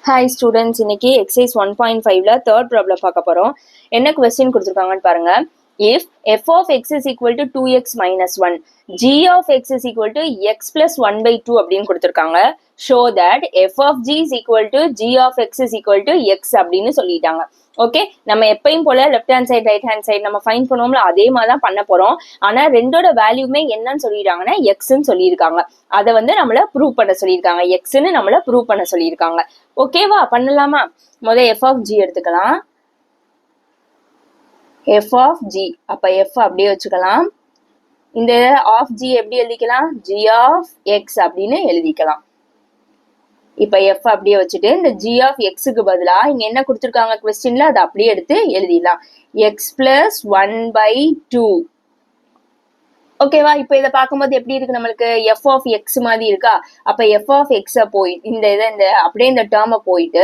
Hi students, இன்னைக்கு exercise 1.5ல third problem பார்க்க போகிறோம். என்ன கொஸ்டின் கொடுத்துருக்காங்கன்னு பாருங்க. If f of x is equal to 2x minus 1, g of x is equal to x plus 1 by 2 அப்படின்னு கொடுத்துருக்காங்க. Show that f of g is equal to g of x is equal to x அப்படின்னு சொல்லிட்டாங்க. Okay, நம்ம எப்பயும் போல left hand side right hand side நம்ம fine பண்ணுவோம்ல, அதே மாதிரி தான் பண்ண போறோம். ஆனா ரெண்டோட வேல்யூமே என்னன்னு சொல்லிட்டாங்கன்னா எக்ஸ்ன்னு சொல்லியிருக்காங்க. அதை வந்து நம்மள ப்ரூவ் பண்ண சொல்லியிருக்காங்க. எக்ஸ்ன்னு நம்மள ப்ரூவ் பண்ண சொல்லியிருக்காங்க. ஓகேவா, பண்ணலாமா? முதல் எஃப் ஆஃப் ஜி எடுத்துக்கலாம். எஃப் ஆஃப் ஜி, அப்ப எஃப் அப்படியே வச்சுக்கலாம். இந்த ஆஃப் ஜி எப்படி எழுதிக்கலாம்? ஜி ஆஃப் எக்ஸ் அப்படின்னு எழுதிக்கலாம். இப்ப எஃப் அப்படியே வச்சுட்டு இந்த ஜி ஆஃப் எக்ஸுக்கு பதிலா இங்க என்ன கொடுத்துருக்காங்க கொஸ்டின்ல, அதை அப்படியே எடுத்து எழுதிடலாம். X plus 1/2. ஓகேவா, இப்போ இதை பார்க்கும்போது எப்படி இருக்கு நம்மளுக்கு? எஃப் ஆஃப் எக்ஸ் மாதிரி இருக்கா? அப்ப எஃப் ஆஃப் எக்ஸை போய் இந்த அப்படியே இந்த டேர்மை போயிட்டு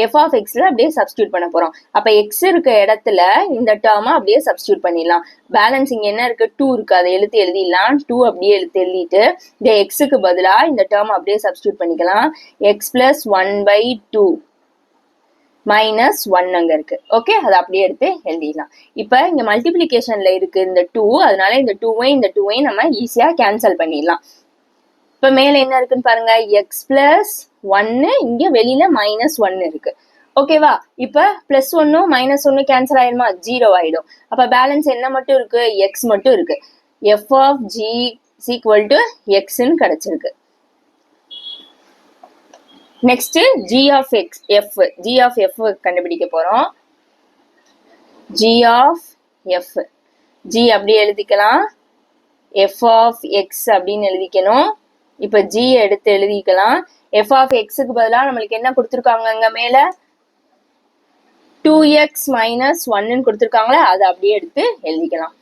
எஃப் ஆஃப் எக்ஸ்ல அப்படியே சப்ஸ்டியூட் பண்ண போறோம். அப்ப எக்ஸ் இருக்க இடத்துல இந்த டேர்மை அப்படியே சப்ஸ்டியூட் பண்ணிடலாம். பேலன்ஸ் இங்க என்ன இருக்கு? 2 இருக்கு, அதை எழுதிடலாம். 2 அப்படியே எழுதிட்டு இந்த எக்ஸுக்கு பதிலா இந்த டேர்ம் அப்படியே சப்ஸ்டியூட் பண்ணிக்கலாம். எக்ஸ் பிளஸ் 1/2 மைனஸ் 1 அங்க இருக்கு. ஓகே, அதை அப்படியே எடுத்து எழுதிடலாம். இப்ப இங்க மல்டிபிளிகேஷன்ல இருக்கு இந்த 2, அதனால இந்த 2வையும் நம்ம ஈஸியா கேன்சல் பண்ணிடலாம். இப்ப மேல என்ன இருக்குன்னு பாருங்க, எக்ஸ் பிளஸ் 1, இங்க வெளியில மைனஸ் 1 இருக்கு. ஓகேவா, இப்ப பிளஸ் 1 மைனஸ் 1 கேன்சல் ஆயிடுமா? 0 ஆயிடும். அப்ப பேலன்ஸ் என்ன மட்டும் இருக்கு? எக்ஸ் மட்டும் இருக்கு. F of g equal to எக்ஸ்ன்னு கிடைச்சிருக்கு. Next g of x, f, g of f கண்டுபிடிக்க போறோம். g of f, g அப்படியே எழுதிக்கலாம். f of x அப்படின்னு எழுதிக்கணும். இப்ப g எடுத்து எழுதிக்கலாம். f of xக்கு பதிலா நம்மளுக்கு என்ன கொடுத்துருக்காங்க? அங்க மேல 2x minus 1 கொடுத்துருக்காங்களா, அதை அப்படியே எடுத்து எழுதிக்கலாம்.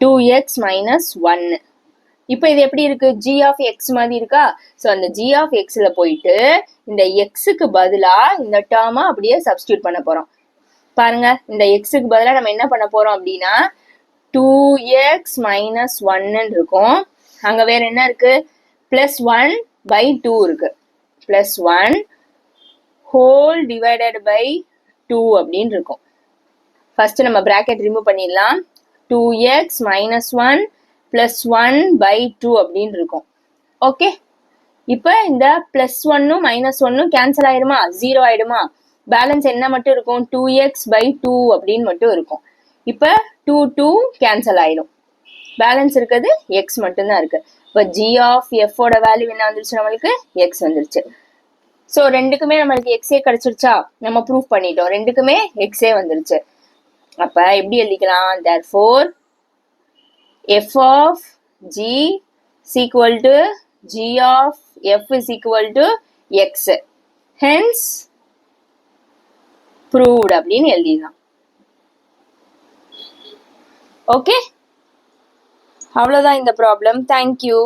2x minus 1. இப்ப இது எப்படி இருக்கு? g of x மாதிரி இருக்கா? சோ அந்த g of xல போயிட்டு இந்த xக்கு பதிலா இந்த டேர்மை அப்படியே சப்ஸ்டியூட் பண்ண போறோம். பாருங்க, இந்த xக்கு பதிலா நம்ம என்ன பண்ண போறோம் அப்படின்னா 2x minus 1 இருக்கும். அங்க வேற என்ன இருக்கு? plus 1/2 இருக்கு. plus 1 whole divided by 2 அப்படின்னு இருக்கும். ஃபர்ஸ்ட் நம்ம பிராக்கெட் ரிமூவ் பண்ணிடலாம். 2x minus 1 plus 1/2 அப்படின்னு இருக்கும். ஓகே, இப்ப இந்த பிளஸ் 1 மைனஸ் 1 கேன்சல் ஆயிடுமா? 0 ஆயிடுமா? பேலன்ஸ் என்ன மட்டும் இருக்கும்? 2x/2 அப்படின்னு மட்டும் இருக்கும். இப்ப 2 கேன்சல் ஆயிடும். பேலன்ஸ் இருக்கிறது எக்ஸ் மட்டும்தான் இருக்கு. இப்ப ஜி ஆஃப் எஃப் ஓட வேல்யூ என்ன வந்துருச்சு? நம்மளுக்கு எக்ஸ் வந்துருச்சு. ஸோ ரெண்டுக்குமே நம்மளுக்கு எக்ஸே கிடைச்சிருச்சா? நம்ம ப்ரூவ் பண்ணிட்டோம், ரெண்டுக்குமே எக்ஸே வந்துருச்சு. அப்ப எப்படி எழுதிக்கலாம்? therefore f of g is equal to g of f is equal to x. Hence proved அப்படின்னு எழுதிடலாம். ஓகே, அவ்வளவுதான் இந்த ப்ராப்ளம். தேங்க்யூ.